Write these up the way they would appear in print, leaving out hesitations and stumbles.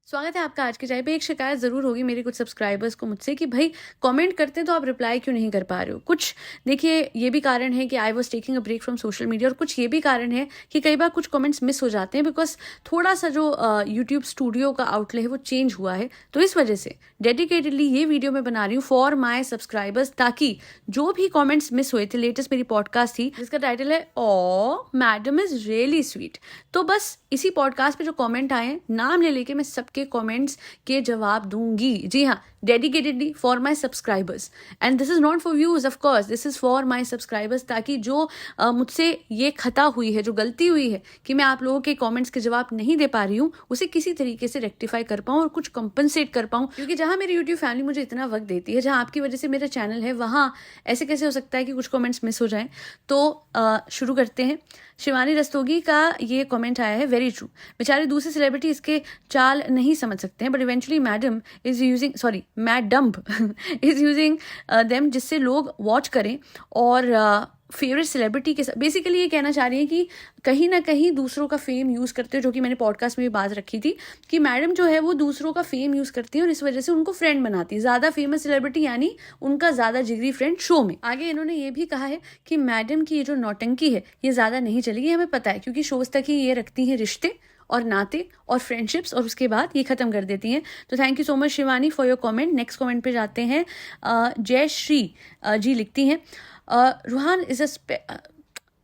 स्वागत है आपका आज की चाय पे। एक शिकायत ज़रूर होगी मेरे कुछ सब्सक्राइबर्स को मुझसे कि भाई कमेंट करते हैं तो आप रिप्लाई क्यों नहीं कर पा रहे हो। कुछ देखिए ये भी कारण है कि I was taking a break from social media, और कुछ ये भी कारण है कि कई बार कुछ कमेंट्स मिस हो जाते हैं बिकॉज थोड़ा सा जो यूट्यूब स्टूडियो का आउटले है वो चेंज हुआ है। तो इस वजह से डेडिकेटेडली ये वीडियो मैं बना रही हूँ फॉर माई सब्सक्राइबर्स, ताकि जो भी कॉमेंट्स मिस हुए थे, लेटेस्ट मेरी पॉडकास्ट थी जिसका टाइटल है ओ मैडम इज रियली स्वीट, तो बस इसी पॉडकास्ट पे जो कमेंट आए हैं नाम ले लेके मैं सबके कमेंट्स के जवाब दूंगी। जी हाँ, dedicatedly for my subscribers, and this is not for views, of course this is for my subscribers, ताकि जो मुझसे ये खता हुई है, जो गलती हुई है कि मैं आप लोगों के कमेंट्स के जवाब नहीं दे पा रही हूँ, उसे किसी तरीके से रेक्टिफाई कर पाऊँ और कुछ कंपनसेट कर पाऊँ। क्योंकि जहाँ मेरी यूट्यूब फैमिली मुझे इतना वक्त देती है, जहाँ आपकी वजह से मेरा चैनल है, वहाँ ऐसे कैसे हो सकता है कि कुछ कमेंट्स मिस हो जाएं। तो शुरू करते हैं। शिवानी रस्तोगी का ये कमेंट आया है, वेरी ट्रू, बेचारे दूसरे सेलिब्रिटी इसके चाल नहीं समझ सकते हैं, but eventually madam is using them, जिससे लोग वॉच करें और फेवरेट सेलिब्रिटी के साथ। बेसिकली ये कहना चाह रही है कि कहीं ना कहीं दूसरों का फेम यूज़ करते हो, जो कि मैंने पॉडकास्ट में भी बात रखी थी कि मैडम जो है वो दूसरों का फेम यूज़ करती है और इस वजह से उनको फ्रेंड बनाती है, ज़्यादा फेमस सेलिब्रिटी यानी उनका ज़्यादा जिगरी फ्रेंड शो में। आगे इन्होंने ये भी कहा है कि मैडम की ये जो नौटंकी है ये ज़्यादा नहीं चलेगी, हमें पता है, क्योंकि शोज़ तक ही ये रखती हैं रिश्ते और नाते और फ्रेंडशिप्स, और उसके बाद ये खत्म कर देती हैं। तो thank you so much Shivani for your comment. Next comment पे जाते हैं। जय श्री जी लिखती हैं, रूहान इज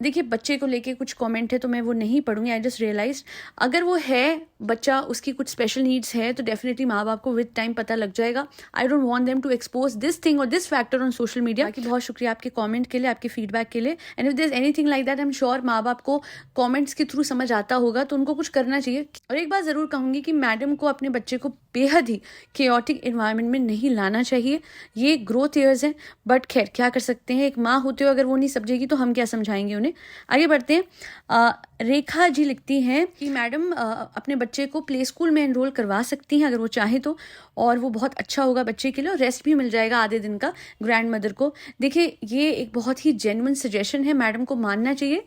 देखिए बच्चे को लेके कुछ कमेंट है तो मैं वो नहीं पढ़ूंगी। आई जस्ट रियलाइज अगर वो है बच्चा, उसकी कुछ स्पेशल नीड्स है, तो डेफिनेटली माँ बाप को विद टाइम पता लग जाएगा। I don't want them to expose this thing और this factor on social media. बाकी बहुत शुक्रिया आपके कमेंट के लिए, आपके फीडबैक के लिए, and if there is anything like that, I am sure माँ बाप को कमेंट्स के थ्रू समझ आता होगा, तो उनको कुछ करना चाहिए। और एक बात ज़रूर कहूँगी कि मैडम को अपने बच्चे को बेहद ही केओटिक इन्वायरमेंट में नहीं लाना चाहिए। ये ग्रोथ ईयर्स हैं, बट खैर क्या कर सकते हैं, एक माँ होते हुए अगर वो नहीं समझेगी तो हम क्या समझाएंगे उन्हें। आगे बढ़ते हैं। रेखा जी लिखती हैं कि मैडम अपने बच्चे को प्ले स्कूल में एनरोल करवा सकती हैं अगर वो चाहे तो, और वो बहुत अच्छा होगा बच्चे के लिए, और रेस्ट भी मिल जाएगा आधे दिन का ग्रैंड मदर को। देखिए ये एक बहुत ही जेन्युइन सजेशन है, मैडम को मानना चाहिए।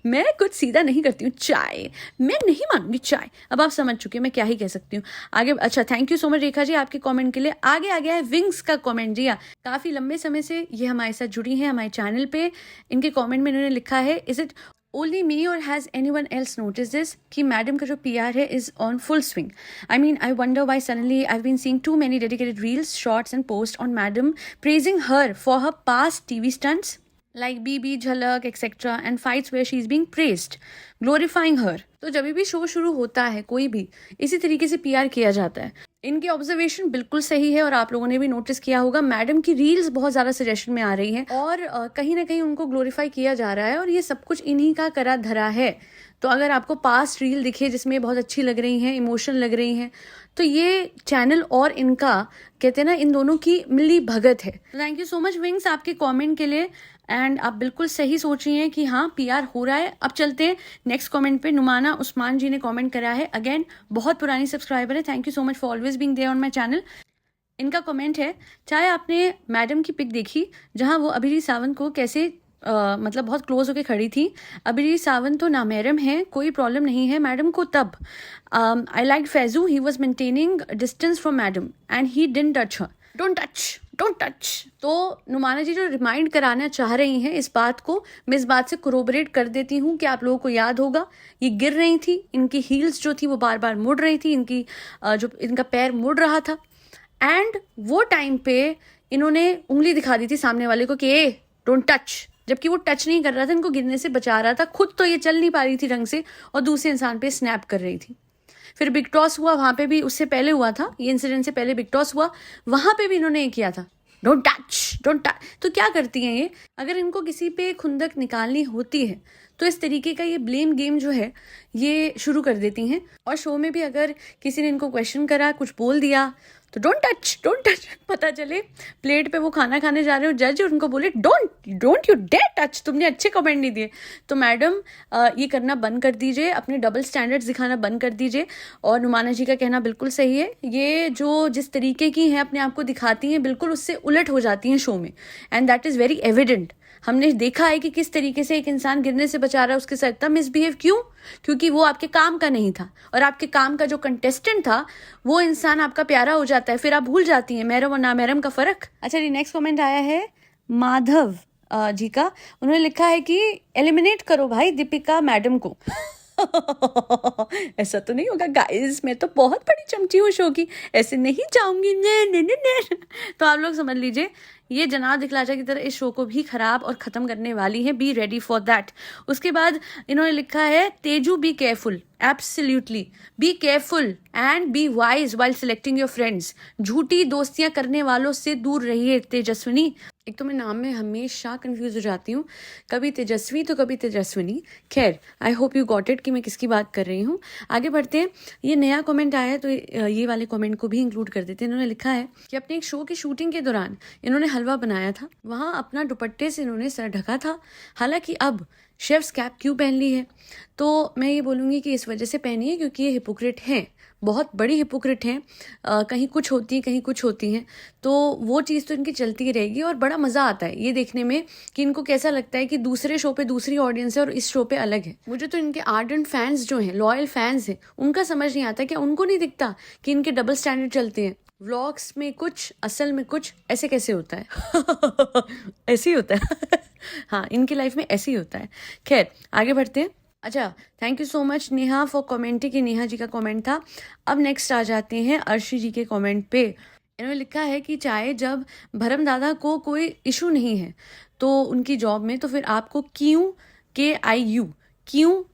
मैं कुछ सीधा नहीं करती हूँ, चाय मैं नहीं मानूंगी चाय। अब आप समझ चुके हैं मैं क्या ही कह सकती हूँ। आगे अच्छा, thank you so much Rekha ji आपके कमेंट के लिए। आगे आ गया है विंग्स का कमेंट। जी हाँ, काफ़ी लंबे समय से ये हमारे साथ जुड़ी हैं हमारे चैनल पे। इनके कमेंट में इन्होंने लिखा है, is it only me or has anyone else noticed this कि मैडम का जो PR है is on full swing. I mean, I wonder why suddenly I've been seeing too many dedicated reels, shorts and posts on madam praising her for her past TV stunts like BB, Jhalak, etc. and fights where she's being praised, glorifying her. तो जब भी show शुरू होता है कोई भी, इसी तरीके से PR किया जाता है। इनकी ऑब्जर्वेशन बिल्कुल सही है और आप लोगों ने भी नोटिस किया होगा, मैडम की रील्स बहुत ज़्यादा सजेशन में आ रही हैं और कहीं ना कहीं उनको ग्लोरीफाई किया जा रहा है, और ये सब कुछ इन्हीं का करा धरा है। तो अगर आपको पास्ट रील दिखे जिसमें बहुत अच्छी लग रही हैं, इमोशन लग रही हैं, तो ये चैनल और इनका कहते हैं ना, इन दोनों की मिली भगत है। Thank you so much wings आपके कमेंट के लिए, एंड आप बिल्कुल सही सोच रही हैं कि हाँ PR हो रहा है। अब चलते हैं नेक्स्ट कमेंट पे। नुमाना उस्मान जी ने कमेंट करा है, अगेन बहुत पुरानी सब्सक्राइबर है, thank you so much for always being there on my channel. इनका कमेंट है, चाहे आपने मैडम की पिक देखी जहाँ वो अभिजीत सावंत को कैसे मतलब बहुत क्लोज होके खड़ी थी। अभिजीत सावंत तो नामहरम है, कोई प्रॉब्लम नहीं है मैडम को। तब I like Faizu, he was maintaining distance from madam and he didn't touch her. Don't touch. तो नुमाना जी जो रिमाइंड कराना चाह रही हैं इस बात को, मैं इस बात से कोरोबरेट कर देती हूँ कि आप लोगों को याद होगा ये गिर रही थी, इनकी हील्स जो थी वो बार बार मुड़ रही थी, इनकी जो इनका पैर मुड़ रहा था, एंड वो टाइम पे इन्होंने उंगली दिखा दी थी सामने वाले को कि ए डोंट टच, जबकि वो टच नहीं कर रहा था, इनको गिरने से बचा रहा था। खुद तो ये चल नहीं पा रही थी ढंग से और दूसरे इंसान पे स्नैप कर रही थी। फिर बिग टॉस हुआ, वहां पे भी उससे पहले हुआ था, ये इंसिडेंट से पहले बिग टॉस हुआ, वहां पे भी इन्होंने ये किया था, डोंट टच। तो क्या करती हैं ये, अगर इनको किसी पे खुंदक निकालनी होती है तो इस तरीके का ये ब्लेम गेम जो है ये शुरू कर देती हैं। और शो में भी अगर किसी ने इनको क्वेश्चन करा, कुछ बोल दिया, तो डोंट टच। पता चले प्लेट पे वो खाना खाने जा रहे हो जज, उनको बोले डोंट यू डेयर टच, तुमने अच्छे कमेंट नहीं दिए। तो मैडम ये करना बंद कर दीजिए, अपने डबल स्टैंडर्ड्स दिखाना बंद कर दीजिए। और नुमाना जी का कहना बिल्कुल सही है, ये जो जिस तरीके की हैं अपने आप को दिखाती हैं, बिल्कुल उससे उलट हो जाती हैं शो में, and that is very evident. हमने देखा है कि किस तरीके से एक इंसान गिरने से बचा रहा है उसके साथ इतना मिसबिहेव क्यों? क्योंकि वो आपके काम का नहीं था, और आपके काम का जो कंटेस्टेंट था वो इंसान आपका प्यारा हो जाता है, फिर आप भूल जाती हैं महरम और नामहरम का फर्क। अच्छा जी, नेक्स्ट कमेंट आया है माधव जी का। उन्होंने लिखा है कि एलिमिनेट करो भाई दीपिका मैडम को। ऐसा तो नहीं होगा गाइस, मैं तो बहुत बड़ी चमची हूँ शो की, ऐसे नहीं जाऊंगी ने ने ने ने। तो आप लोग समझ लीजिए ये जनाब दिखलाजा की तरह इस शो को भी खराब और ख़त्म करने वाली है, बी रेडी फॉर दैट। उसके बाद इन्होंने लिखा है Teju be careful, absolutely be careful and be wise while selecting your friends. झूठी दोस्तियां करने वालों से दूर रहिए तेजस्विनी। एक तो मैं नाम में हमेशा कंफ्यूज हो जाती हूँ, कभी तेजस्वी तो कभी तेजस्विनी। खैर, I hope you got it कि मैं किसकी बात कर रही हूँ। आगे बढ़ते हैं। ये नया कमेंट आया है तो ये वाले कमेंट को भी इंक्लूड कर देते हैं। इन्होंने लिखा है कि अपने एक शो की शूटिंग के दौरान इन्होंने हलवा बनाया था, वहाँ अपना दुपट्टे से इन्होंने सर ढका था। हालांकि अब शेफ्स कैप क्यों पहन ली है, तो मैं ये बोलूँगी कि इस वजह से पहनी है क्योंकि ये हिपोक्रेट हैं, बहुत बड़ी हिपोक्रेट हैं। कहीं कुछ होती हैं, कहीं कुछ होती हैं, तो वो चीज़ तो इनकी चलती ही रहेगी। और बड़ा मज़ा आता है ये देखने में कि इनको कैसा लगता है कि दूसरे शो पे दूसरी ऑडियंस है और इस शो पे अलग है। मुझे तो इनके आर्डेंट फैंस जो हैं, लॉयल फैंस हैं, उनका समझ नहीं आता, क्या उनको नहीं दिखता कि इनके डबल स्टैंडर्ड चलते हैं? व्लॉग्स में कुछ, असल में कुछ, ऐसे कैसे होता है? ऐसे ही होता है। हाँ, इनकी लाइफ में ऐसे ही होता है। खैर, आगे बढ़ते हैं। अच्छा, thank you so much Neha for commenting, कि नेहा जी का कमेंट था। अब नेक्स्ट आ जाते हैं अर्शी जी के कमेंट पे। इन्होंने लिखा है कि चाहे जब भरम दादा को कोई इशू नहीं है तो उनकी जॉब में, तो फिर आपको क्यों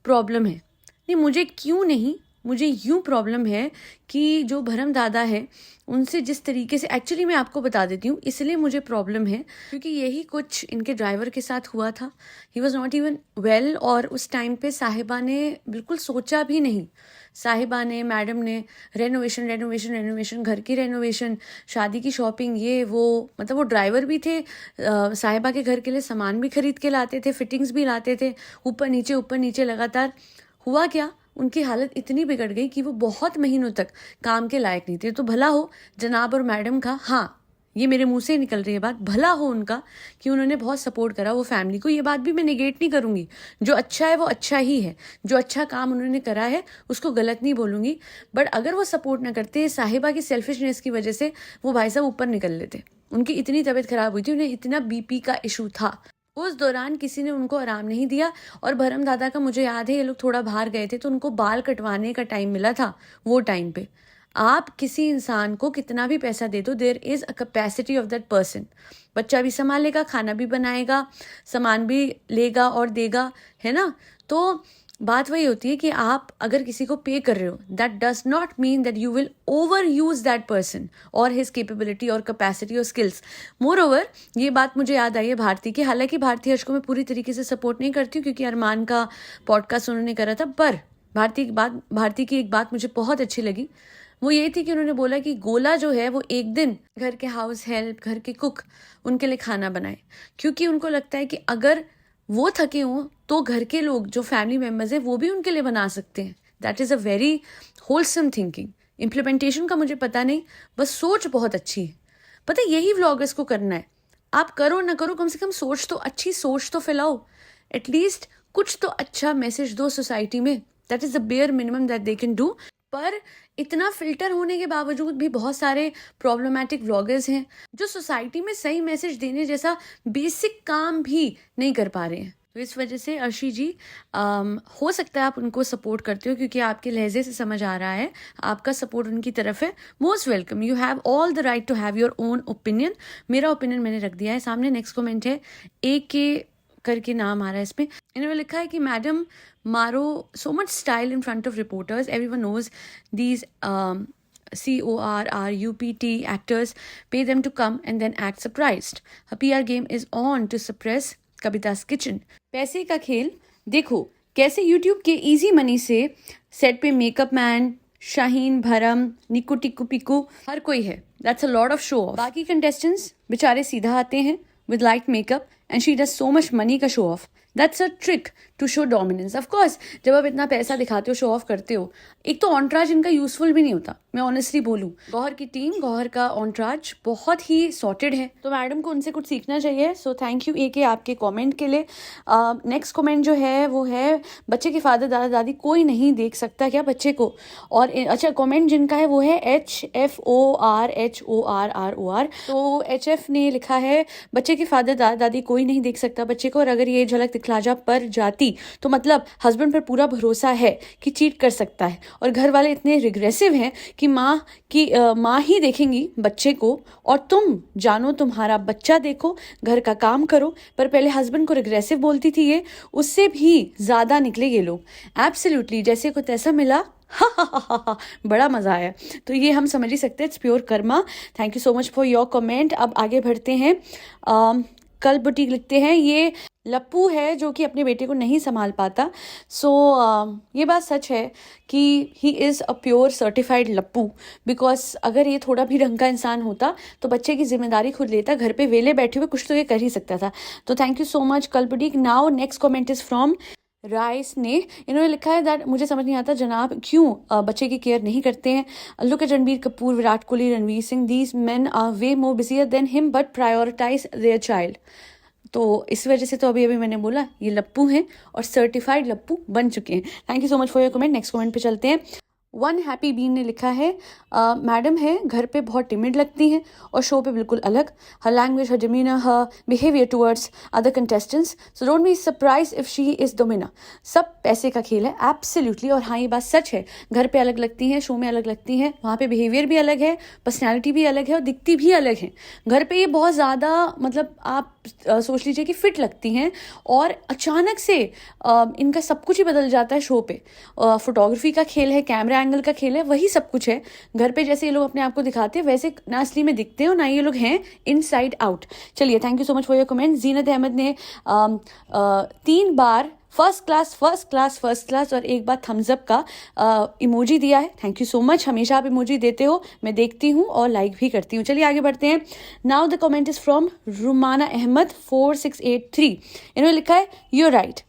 प्रॉब्लम है? नहीं, मुझे क्यों नहीं, मुझे यूँ प्रॉब्लम है कि जो भरम दादा है उनसे जिस तरीके से, एक्चुअली मैं आपको बता देती हूँ, इसलिए मुझे प्रॉब्लम है क्योंकि यही कुछ इनके ड्राइवर के साथ हुआ था। He was not even well, और उस टाइम पे साहिबा ने बिल्कुल सोचा भी नहीं। साहिबा ने, मैडम ने रेनोवेशन, घर की रेनोवेशन, शादी की शॉपिंग, ये वो, मतलब वो ड्राइवर भी थे, साहिबा के घर के लिए सामान भी खरीद के लाते थे, फिटिंग्स भी लाते थे, ऊपर नीचे लगातार। हुआ क्या, उनकी हालत इतनी बिगड़ गई कि वो बहुत महीनों तक काम के लायक नहीं थे। तो भला हो जनाब और मैडम का, हाँ ये मेरे मुंह से निकल रही है बात, भला हो उनका कि उन्होंने बहुत सपोर्ट करा वो फैमिली को। ये बात भी मैं निगेट नहीं करूँगी, जो अच्छा है वो अच्छा ही है, जो अच्छा काम उन्होंने करा है उसको गलत नहीं बोलूँगी। बट अगर वो सपोर्ट ना करते, साहिबा की सेल्फिशनेस की वजह से वो भाई साहब ऊपर निकल लेते। उनकी इतनी तबीयत खराब हुई थी, उन्हें इतना बीपी का इशू था, उस दौरान किसी ने उनको आराम नहीं दिया। और भरम दादा का मुझे याद है, ये लोग थोड़ा बाहर गए थे तो उनको बाल कटवाने का टाइम मिला था। वो टाइम पे आप किसी इंसान को कितना भी पैसा दे दो, there is a capacity of that person. बच्चा भी संभालेगा, खाना भी बनाएगा, सामान भी लेगा और देगा, है ना? तो बात वही होती है कि आप अगर किसी को पे कर रहे हो, that does not mean that you will over use that person और हिज कैपेबिलिटी और कैपेसिटी और स्किल्स। मोर ओवर, ये बात मुझे याद आई है भारती की। हालांकि भारती हर्ष को मैं पूरी तरीके से सपोर्ट नहीं करती हूँ क्योंकि अरमान का पॉडकास्ट उन्होंने करा था, पर भारती की एक बात मुझे बहुत अच्छी लगी। वो ये थी कि उन्होंने बोला कि गोला जो है वो एक दिन घर के हाउस हेल्प, घर के कुक उनके लिए खाना बनाए, क्योंकि उनको लगता है कि अगर वो थके हों तो घर के लोग जो फैमिली मेम्बर्स हैं वो भी उनके लिए बना सकते हैं। That is a very wholesome thinking. Implementation का मुझे पता नहीं, बस सोच बहुत अच्छी है। पता है, यही व्लॉगर्स को करना है। आप करो ना करो, कम से कम सोच तो, अच्छी सोच तो फैलाओ, एटलीस्ट कुछ तो अच्छा मैसेज दो सोसाइटी में। That is the bare minimum that they can do. पर इतना फिल्टर होने के बावजूद भी बहुत सारे प्रॉब्लमेटिक व्लॉगर्स हैं जो सोसाइटी में सही मैसेज देने जैसा बेसिक काम भी नहीं कर पा रहे हैं। तो इस वजह से अर्शी जी, हो सकता है आप उनको सपोर्ट करते हो क्योंकि आपके लहजे से समझ आ रहा है आपका सपोर्ट उनकी तरफ है। Most welcome, you have all the right to have your own opinion. मेरा ओपिनियन मैंने रख दिया है सामने। नेक्स्ट कमेंट है, एक के करके नाम आ रहा है इसमें। इन्होंने लिखा है कि मैडम मारो so much style in front of reporters. Everyone knows these CORRUPT actors pay them to come and then act surprised. A PR game is on to suppress Kavita's kitchen. पैसे का खेल देखो कैसे YouTube के easy money से set पे makeup man, Shaheen, भरम, निकू टिक्कू पिक्कू हर कोई है। That's a lot of show off. बाकी contestants बेचारे सीधा आते हैं with light makeup and she does so much money का show off. That's a trick to show dominance. Of course जब आप इतना पैसा दिखाते हो, शो ऑफ करते हो, एक तो ऑनट्राज इनका यूजफुल भी नहीं होता. मैं ऑनेस्टली बोलूँ, गौहर की टीम, गौहर का ऑनट्राज बहुत ही सॉर्टेड है, तो मैडम को उनसे कुछ सीखना चाहिए. सो थैंक यू AK आपके कमेंट के लिए. नेक्स्ट कमेंट जो है वो है, बच्चे के फादर दादा दादी कोई नहीं देख सकता क्या बच्चे को? और अच्छा, कमेंट जिनका है वो है HFORHORROR. तो HF ने लिखा है, बच्चे के फादर दादा दादी कोई नहीं देख सकता बच्चे को, और अगर ये झलक दिखलाजा पर जाती तो मतलब हस्बैंड पर पूरा भरोसा है कि चीट कर सकता है, और घर वाले इतने रिग्रेसिव हैं कि माँ ही देखेंगी बच्चे को, और तुम जानो तुम्हारा बच्चा देखो, घर का काम करो. पर पहले हस्बैंड को रिग्रेसिव बोलती थी ये, उससे भी ज्यादा निकले ये लोग. एब्सोल्युटली, जैसे को तैसा मिला. बड़ा मजा आया. तो ये हम समझ ही सकते हैं, it's pure Karma. Thank you so much for your comment. अब आगे बढ़ते हैं. कल बुटीक लिखते हैं, ये लप्पू है जो कि अपने बेटे को नहीं संभाल पाता. सो ये बात सच है कि he is a pure certified लप्पू, बिकॉज अगर ये थोड़ा भी ढंग का इंसान होता तो बच्चे की जिम्मेदारी खुद लेता, घर पे वेले बैठे हुए कुछ तो ये कर ही सकता था. तो थैंक यू सो मच कल boutique. Now next comment is from rice ने. इन्होंने लिखा है दैट मुझे समझ नहीं आता जनाब क्यों बच्चे की केयर नहीं करते हैं. Look at Ranbir Kapoor, Virat Kohli, Ranveer Singh, these man are way more busier than him but prioritize their child. तो इस वजह से तो अभी मैंने बोला ये लप्पू हैं और सर्टिफाइड लप्पू बन चुके हैं. Thank you so much for your comment. Next comment पे चलते हैं. वन हैप्पी बीन ने लिखा है, मैडम है घर पे बहुत टिमिड लगती हैं और शो पे बिल्कुल अलग. हर लैंग्वेज, हर डिमीनर, हर behaviour towards other contestants, so don't be surprise if she is domina. सब पैसे का खेल है. एब्सोल्युटली. और हाँ, ये बात सच है, घर पे अलग लगती हैं, शो में अलग लगती हैं. वहाँ पे बिहेवियर भी अलग है, पर्सनैलिटी भी अलग है और दिखती भी अलग है. घर पे ये बहुत ज़्यादा, मतलब आप सोच लीजिए कि फिट लगती हैं, और अचानक से इनका सब कुछ ही बदल जाता है शो पे. फोटोग्राफी का खेल है, कैमरा एंगल का खेल है, वही सब कुछ है. घर पे जैसे ये लोग अपने आप को दिखाते हैं वैसे ना असली में दिखते हैं, और ना ये लोग हैं इनसाइड आउट. चलिए, thank you so much for your comment. Zeenat Ahmed ने 3 बार फर्स्ट क्लास और एक बार थम्स अप का इमोजी दिया है. Thank you so much. हमेशा आप इमोजी देते हो, मैं देखती हूँ और लाइक भी करती हूँ. चलिए आगे बढ़ते हैं. Now the comment is from Rumana Ahmed 4683. इन्होंने लिखा है, you're right,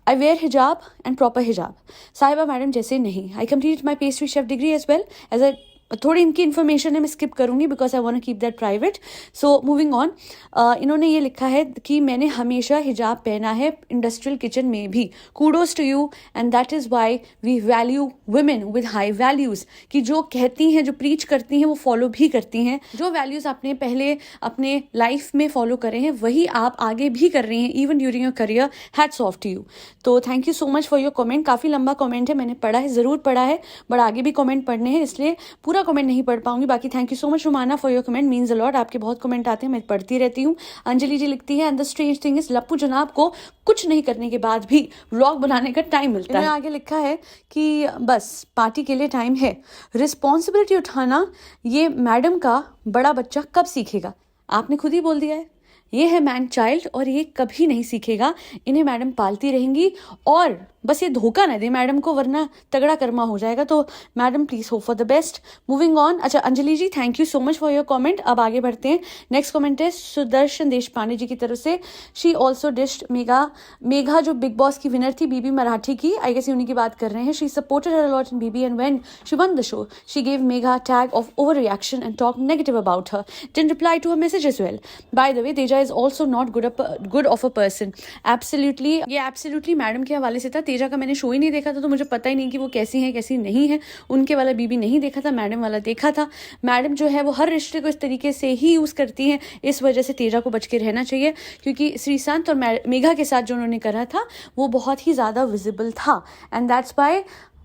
I wear hijab and proper hijab. Sahiba madam जैसे नहीं. I completed my pastry chef degree as well as I थोड़ी इनकी इन्फॉर्मेशन है, मैं स्किप करूंगी because I want to keep that private. So moving on. इन्होंने ये लिखा है कि मैंने हमेशा हिजाब पहना है इंडस्ट्रियल किचन में भी. Kudos to you and that is why we value women with high values. कि जो कहती हैं, जो प्रीच करती हैं, वो फॉलो भी करती हैं. जो वैल्यूज़ आपने पहले अपने लाइफ में फॉलो करे हैं वही आप आगे भी कर रही हैं, even during your career. Hats off to you. तो thank you so much for your comment. काफ़ी लंबा कमेंट है, मैंने पढ़ा है, ज़रूर पढ़ा है, बट आगे भी कमेंट पढ़ने हैं, इसलिए पूरा कमेंट नहीं पढ़ पाऊंगी. बाकी thank you so much Rumana for your comment, means a lot. आपके बहुत कमेंट आते हैं, मैं पढ़ती रहती हूँ. अंजलि जी लिखती है, and the strange thing is लप्पू जनाब को कुछ नहीं करने के बाद भी व्लॉग बनाने का टाइम मिलता है. आगे लिखा है कि बस पार्टी के लिए टाइम है. रिस्पॉन्सिबिलिटी उठाना ये मैडम का बड़ा बच्चा कब सीखेगा? आपने खुद ही बोल दिया है, ये है मैन चाइल्ड और ये कभी नहीं सीखेगा. इन्हें मैडम पालती रहेंगी, और बस ये धोखा ना दे मैडम को, वरना तगड़ा कर्मा हो जाएगा. तो madam please hope for the best. Moving on. अच्छा Anjali ji, thank you so much for your comment. अब आगे बढ़ते हैं. नेक्स्ट कमेंट है सुदर्शन देशपांडे जी की तरफ से. शी ऑल्सो डिश्ड मेघा जो बिग बॉस की विनर थी, बीबी मराठी की, आई गेस उन्हीं की बात कर रहे हैं. She supported her a lot in BB and when she won the show she gave Megha tag of over reaction and talk negative about her. Didn't reply to her message as well. By the way, Teja is also not good of a person. Absolutely, ये absolutely madam के हवाले से था. तेजा का मैंने show ही नहीं देखा था, तो मुझे पता ही नहीं कि वो कैसी हैं कैसी नहीं है. उनके वाला बीबी नहीं देखा था, मैडम वाला देखा था. मैडम जो है वो हर रिश्ते को इस तरीके से ही यूज करती हैं, इस वजह से तेजा को बच के रहना चाहिए, क्योंकि श्रीशांत और मेघा के साथ जो उन्होंने करा था वो बहुत ही ज्यादा विजिबल था. एंड दैट्स वाई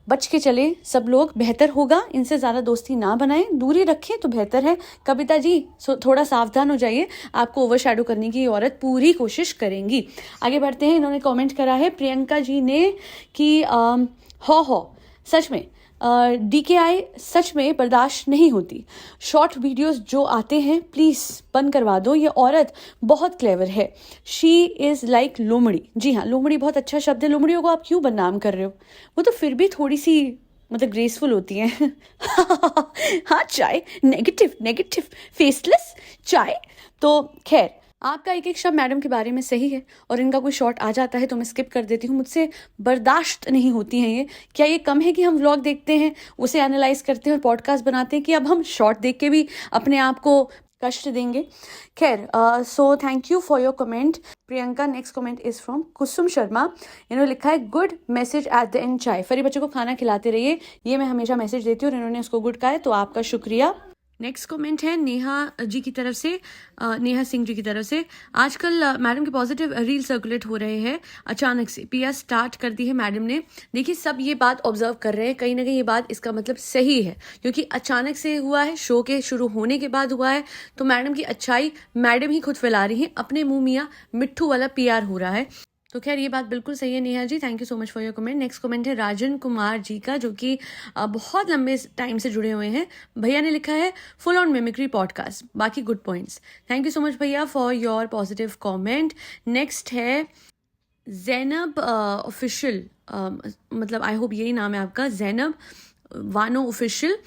बच के चले सब लोग, बेहतर होगा. इनसे ज़्यादा दोस्ती ना बनाएं, दूरी रखें तो बेहतर है. कविता जी थोड़ा सावधान हो जाइए, आपको ओवरशैडो करने की औरत पूरी कोशिश करेंगी. आगे बढ़ते हैं. इन्होंने कमेंट करा है प्रियंका जी ने कि हो सच में DKI सच में बर्दाश्त नहीं होती. शॉर्ट वीडियोस जो आते हैं प्लीज़ बंद करवा दो. ये औरत बहुत क्लेवर है. शी इज़ लाइक लोमड़ी. जी हाँ, लोमड़ी बहुत अच्छा शब्द है. लोमड़ियों को आप क्यों बदनाम कर रहे हो? वो तो फिर भी थोड़ी सी मतलब ग्रेसफुल होती हैं. हाँ, चाय नेगेटिव फेसलेस चाय. तो खैर आपका एक एक शब्द मैडम के बारे में सही है और इनका कोई शॉट आ जाता है तो मैं स्किप कर देती हूँ, मुझसे बर्दाश्त नहीं होती हैं ये। क्या ये कम है कि हम व्लॉग देखते हैं, उसे एनालाइज करते हैं और पॉडकास्ट बनाते हैं, कि अब हम शॉर्ट देख के भी अपने आप को कष्ट देंगे? खैर, सो thank you for your comment Priyanka. Next comment is from Kusum Sharma. इन्होंने लिखा है good message at the end chai. फरी बच्चों को खाना खिलाते रहिए, ये मैं हमेशा मैसेज देती हूँ और इन्होंने उसको गुड कहा है, तो आपका शुक्रिया। नेक्स्ट कमेंट है नेहा जी की तरफ से, नेहा सिंह जी की तरफ से। आजकल मैडम के पॉजिटिव रील सर्कुलेट हो रहे हैं अचानक से, पीएस स्टार्ट कर दी है मैडम ने। देखिए, सब ये बात ऑब्जर्व कर रहे हैं, कहीं ना कहीं ये बात इसका मतलब सही है, क्योंकि अचानक से हुआ है, शो के शुरू होने के बाद हुआ है, तो मैडम की अच्छाई मैडम ही खुद फैला रही हैं, अपने मुंह मियाँ मिट्ठू वाला पीआर हो रहा है। तो खैर, ये बात बिल्कुल सही है Neha ji, thank you so much for your comment. Next comment है राजन कुमार जी का, जो कि बहुत लंबे टाइम से जुड़े हुए हैं। भैया ने लिखा है फुल ऑन मिमिक्री पॉडकास्ट, बाकी good points. Thank you so much भैया for your positive comment. Next है जैनब ऑफिशियल, मतलब आई होप यही नाम है आपका, जैनब वानो ऑफिशियल।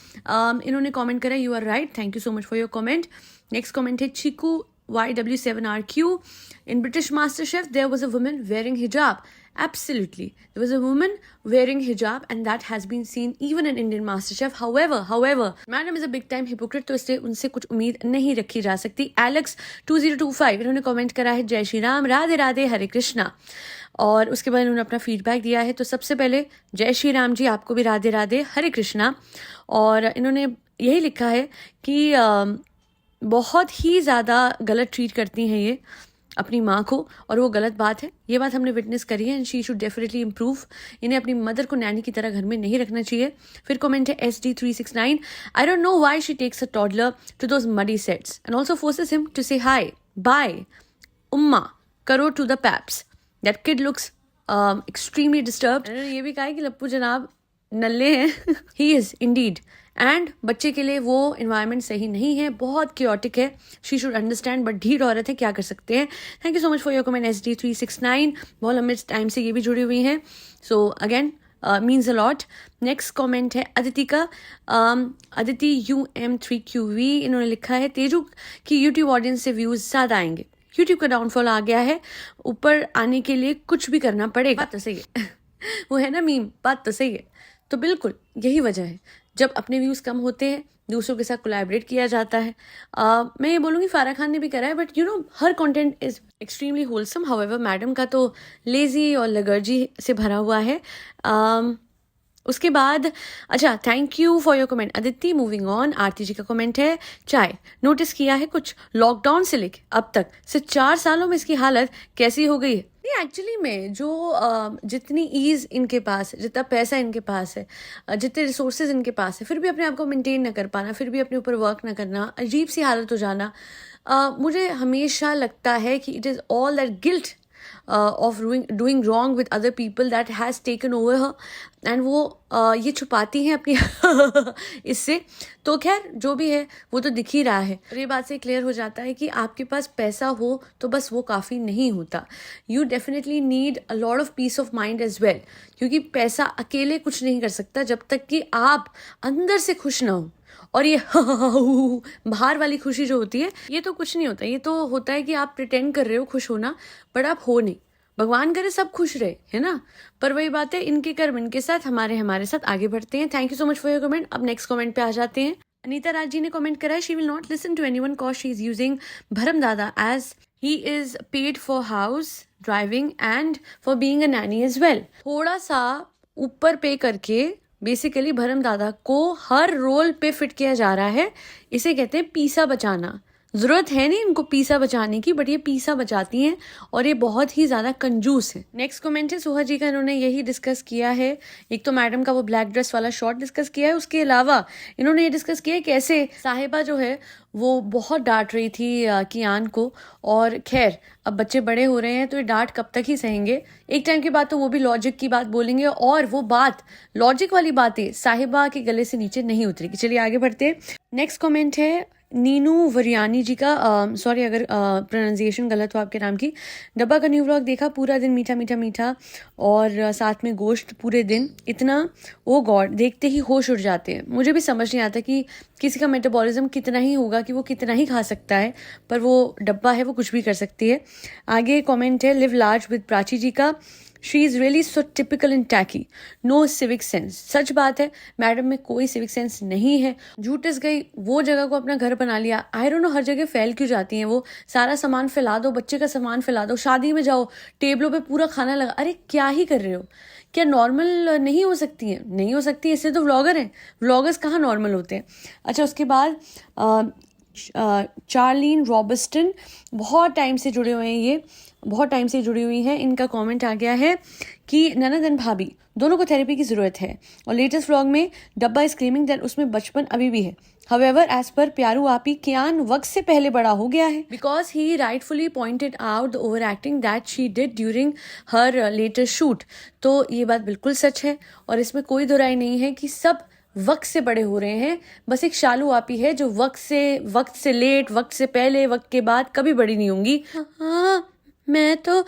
इन्होंने कमेंट करा, you are right, thank you so much for your comment. Next comment है Chiku YW7RQ. In British MasterChef, there was a woman wearing hijab. Absolutely. There was a woman wearing hijab and that has been seen even in Indian MasterChef. However, madam is a big time hypocrite, तो इसलिए उनसे कुछ उम्मीद नहीं रखी जा सकती। Alex 2025 इन्होंने कमेंट करा है जय श्री राम, राधे राधे, हरे कृष्णा, और उसके बाद इन्होंने अपना फीडबैक दिया है। तो सबसे पहले जय श्री राम जी, आपको भी राधे राधे, हरे कृष्णा। और इन्होंने यही लिखा है कि बहुत ही ज़्यादा गलत ट्रीट करती हैं ये अपनी माँ को, और वो गलत बात है, ये बात हमने विटनेस करी है, and she should definitely improve. इन्हें अपनी मदर को नैनी की तरह घर में नहीं रखना चाहिए। फिर कमेंट है SD369, I don't know why she takes a toddler to those muddy sets and also forces him to say hi bye उम्मा करो to the paps, that kid looks extremely disturbed. ये भी कहा है कि लप्पू जनाब नल्ले हैं। ही इज इंडीड, एंड बच्चे के लिए वो इन्वायरमेंट सही नहीं है, बहुत क्योटिक है, शी शुड अंडरस्टैंड, बट ढीठ औरत है, क्या कर सकते हैं। Thank you so much for your comment SD369, बहुत लंबे टाइम से ये भी जुड़ी हुई हैं, so again means a lot. Next comment है अदिति का, अदिति UM3QV। इन्होंने लिखा है तेजू की यूट्यूब ऑडियंस से व्यूज ज़्यादा आएंगे, यूट्यूब का डाउनफॉल आ गया है, ऊपर आने के लिए कुछ भी करना पड़ेगा। बात तो सही है। वो है ना मीम, बात तो सही है। तो बिल्कुल यही वजह है, जब अपने व्यूज़ कम होते हैं दूसरों के साथ कोलैबोरेट किया जाता है। मैं ये बोलूँगी फारा खान ने भी करा है, but you know her content is extremely wholesome. However madam का तो लेजी और लगर्जी से भरा हुआ है। उसके बाद अच्छा, thank you for your comment Aditi. Moving on, Aarti ji का कमेंट है चाय नोटिस किया है कुछ लॉकडाउन से लेके अब तक सिर्फ 4 सालों में इसकी हालत कैसी हो गई है। नहीं, एक्चुअली में जो जितनी ईज इनके पास है, जितना पैसा इनके पास है, जितने रिसोर्सेज इनके पास है, फिर भी अपने आप को मेंटेन न कर पाना, फिर भी अपने ऊपर वर्क न करना, अजीब सी हालत हो जाना। मुझे हमेशा लगता है कि it is all that guilt of doing wrong with other people that has taken over her, and वो ये छुपाती हैं अपनी इससे। तो खैर जो भी है वो तो दिख ही रहा है, और ये बात से क्लियर हो जाता है कि आपके पास पैसा हो तो बस वो काफ़ी नहीं होता। You definitely need a lot of peace of mind as well, क्योंकि पैसा अकेले कुछ नहीं कर सकता जब तक कि आप अंदर से खुश ना हो। और ये बाहर वाली खुशी जो होती है, ये तो कुछ नहीं होता, ये तो होता है कि आप प्रिटेंड कर रहे हो खुश होना, बट आप हो नहीं। भगवान करे सब खुश रहे, है ना, पर वही बात है, इनके कर्म इनके साथ, हमारे साथ आगे बढ़ते हैं। Thank you so much for your comment. अब नेक्स्ट कमेंट पे आ जाते हैं। अनीता राज जी ने कमेंट करा है she will not listen to anyone cause she is using भरम दादा as he is paid for house driving and for being a nanny as well. थोड़ा सा ऊपर पे करके बेसिकली भरम दादा को हर रोल पे फिट किया जा रहा है। इसे कहते हैं पीसा बचाना। जरूरत है नहीं इनको पीसा बचाने की, बट ये पीसा बचाती हैं और ये बहुत ही ज्यादा कंजूस है। नेक्स्ट कमेंट है सुहा जी का, इन्होंने यही डिस्कस किया है। एक तो मैडम का वो ब्लैक ड्रेस वाला शॉट डिस्कस किया है, उसके अलावा इन्होंने ये डिस्कस किया है कैसे साहिबा जो है वो बहुत डांट रही थी कियान को। और खैर अब बच्चे बड़े हो रहे हैं तो ये डांट कब तक ही सहेंगे, एक टाइम के बाद तो वो भी लॉजिक की बात बोलेंगे, और वो बात लॉजिक वाली बातें साहिबा के गले से नीचे नहीं उतरेगी। चलिए आगे बढ़ते हैं। नेक्स्ट कमेंट है नीनू वरियानी जी का, सॉरी अगर प्रोनाउंसिएशन गलत हो आपके नाम की। डब्बा का न्यू व्लॉग देखा, पूरा दिन मीठा मीठा मीठा और साथ में गोश्त पूरे दिन, इतना ओ गॉड, देखते ही होश उड़ जाते हैं। मुझे भी समझ नहीं आता कि किसी का मेटाबॉलिज्म कितना ही होगा कि वो कितना ही खा सकता है, पर वो डब्बा है, वो कुछ भी कर सकती है। आगे कॉमेंट है live large with Prachi ji का। She is really so typical in tacky, no civic sense. सच बात है, मैडम में कोई सिविक सेंस नहीं है। झूठस गई, वो जगह को अपना घर बना लिया। आई डोंट नो हर जगह फैल क्यों जाती हैं वो। सारा सामान फैला दो, बच्चे का सामान फैला दो, शादी में जाओ टेबलों पे पूरा खाना लगा। अरे क्या ही कर रहे हो? क्या नॉर्मल नहीं हो सकती है? नहीं हो सकती, इससे तो व्लॉगर हैं। व्लॉगर्स कहाँ नॉर्मल होते हैं? अच्छा, उसके बाद चार्लीन रॉबस्टन बहुत टाइम से जुड़े हुए हैं, ये बहुत टाइम से जुड़ी हुई हैं। इनका कमेंट आ गया है कि ननद एंड भाभी दोनों को थेरेपी की ज़रूरत है, और लेटेस्ट व्लॉग में डब्बा इज क्लेमिंग दैट उसमें बचपन अभी भी है। However, as per प्यारू आपी, कियान वक्त से पहले बड़ा हो गया है, because he rightfully pointed out the overacting that she did during her latest shoot। तो ये बात बिल्कुल सच है और इसमें कोई दो राय नहीं है कि सब वक्त से बड़े हो रहे हैं। बस एक शालू आपी है जो वक्त से लेट, वक्त से पहले, वक्त के बाद कभी बड़ी नहीं होंगी। हाँ, मैं तो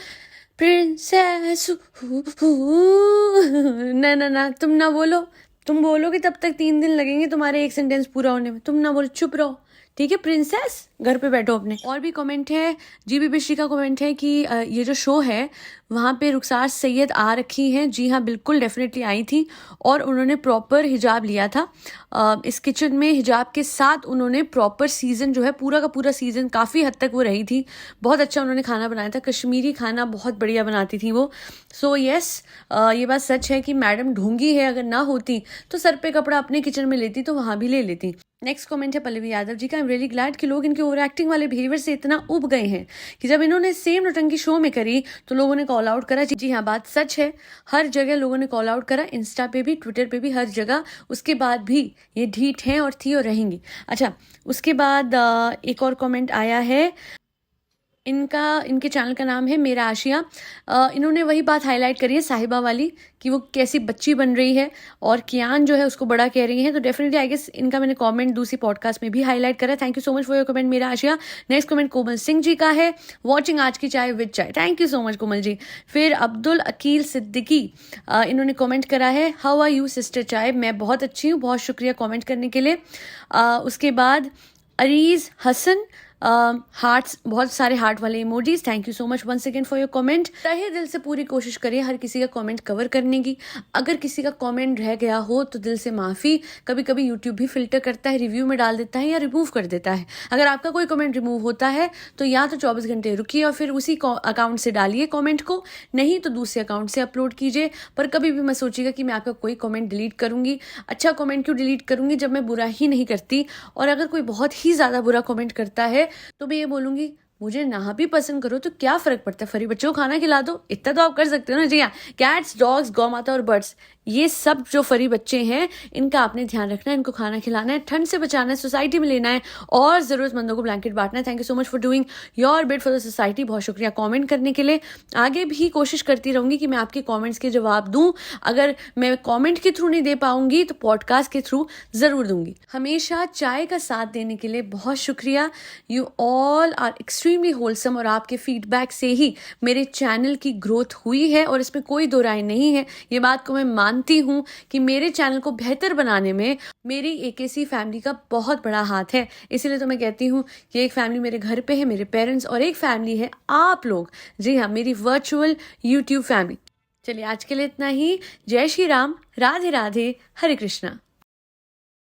प्रिंसेस ना ना ना, तुम ना बोलो। तुम बोलोगे तब तक 3 दिन लगेंगे तुम्हारे एक सेंटेंस पूरा होने में। तुम ना बोलो, चुप रहो, ठीक है प्रिंसेस, घर पे बैठो अपने। और भी कमेंट है, जीबी बिश्री का कमेंट है कि ये जो शो है वहाँ पे रुखसार सैयद आ रखी हैं। जी हाँ, बिल्कुल डेफिनेटली आई थी और उन्होंने प्रॉपर हिजाब लिया था। इस किचन में हिजाब के साथ उन्होंने प्रॉपर सीज़न जो है, पूरा का पूरा सीज़न काफ़ी हद तक वो रही थी। बहुत अच्छा उन्होंने खाना बनाया था, कश्मीरी खाना बहुत बढ़िया बनाती थी वो। सो यस, ये बात सच है कि मैडम ढोंगी है। अगर ना होती तो सर पे कपड़ा अपने किचन में लेती तो वहाँ भी ले लेती। नेक्स्ट कमेंट है पल्लवी यादव जी का। आई एम रियली ग्लैड कि लोग इनके ओवर एक्टिंग वाले बिहेवियर से इतना उब गए हैं कि जब इन्होंने सेम नौटंकी शो में करी तो लोगों ने कॉल आउट करा। जी हाँ, बात सच है, हर जगह लोगों ने कॉल आउट करा, इंस्टा पे भी, ट्विटर पे भी, हर जगह। उसके बाद भी ये ढीठ हैं और थी और रहेंगी। अच्छा, उसके बाद एक और कमेंट आया है, इनके चैनल का नाम है मेरा आशिया। इन्होंने वही बात हाईलाइट करी है साहिबा वाली कि वो कैसी बच्ची बन रही है और कियान जो है उसको बड़ा कह रही है। तो डेफिनेटली आई गेस इनका मैंने कमेंट दूसरी पॉडकास्ट में भी हाईलाइट करा। Thank you so much for your comment मेरा आशिया। नेक्स्ट कमेंट कोमल सिंह जी का है, वॉचिंग आज की चाय विद चाय। Thank you so much Komal ji. फिर अब्दुल अकील सिद्दीकी, इन्होंने कॉमेंट करा है, हाउ आर यू सिस्टर चाय। मैं बहुत अच्छी हूँ, बहुत शुक्रिया कॉमेंट करने के लिए। उसके बाद अरीज हसन, हार्ट्स, बहुत सारे हार्ट वाले emojis. Thank you so much once again for your comment. तहे दिल से पूरी कोशिश करिए हर किसी का कमेंट कवर करने की। अगर किसी का कमेंट रह गया हो तो दिल से माफ़ी। कभी कभी यूट्यूब भी फिल्टर करता है, रिव्यू में डाल देता है या रिमूव कर देता है। अगर आपका कोई कमेंट रिमूव होता है तो या तो 24 घंटे रुकिए और फिर उसी अकाउंट से डालिए कॉमेंट को, नहीं तो दूसरे अकाउंट से अपलोड कीजिए। पर कभी भी मत सोचिएगा कि मैं आपका कोई कॉमेंट डिलीट करूंगी। अच्छा कॉमेंट क्यों डिलीट करूंगी जब मैं बुरा ही नहीं करती। और अगर कोई बहुत ही ज़्यादा बुरा कॉमेंट करता है तो मैं ये बोलूंगी, मुझे ना भी पसंद करो तो क्या फर्क पड़ता है, फरी बच्चों को खाना खिला दो, इतना तो आप कर सकते हो ना। जी हाँ, कैट्स, डॉग्स, गौ माता और बर्ड्स, ये सब जो फरी बच्चे हैं इनका आपने ध्यान रखना है, इनको खाना खिलाना है, ठंड से बचाना है, सोसाइटी में लेना है और ज़रूरतमंदों को ब्लैंकेट बांटना है। Thank you so much for doing your bit for the society. बहुत शुक्रिया कमेंट करने के लिए। आगे भी कोशिश करती रहूंगी कि मैं आपके कमेंट्स के जवाब दूं। अगर मैं कमेंट के थ्रू नहीं दे पाऊंगी तो पॉडकास्ट के थ्रू ज़रूर दूंगी। हमेशा चाय का साथ देने के लिए बहुत शुक्रिया। You all are extremely wholesome और आपके फीडबैक से ही मेरे चैनल की ग्रोथ हुई है और इसमें कोई दो राय नहीं है। ये बात को मैं मानती हूँ कि मेरे चैनल को बेहतर बनाने में मेरी एकेसी फैमिली का बहुत बड़ा हाथ है। इसीलिए तो मैं कहती हूँ कि एक फैमिली मेरे घर पे है, मेरे पेरेंट्स, और एक फैमिली है आप लोग। जी हाँ, मेरी वर्चुअल यूट्यूब फैमिली। चलिए आज के लिए इतना ही। जय श्री राम, राधे राधे, हरे कृष्णा।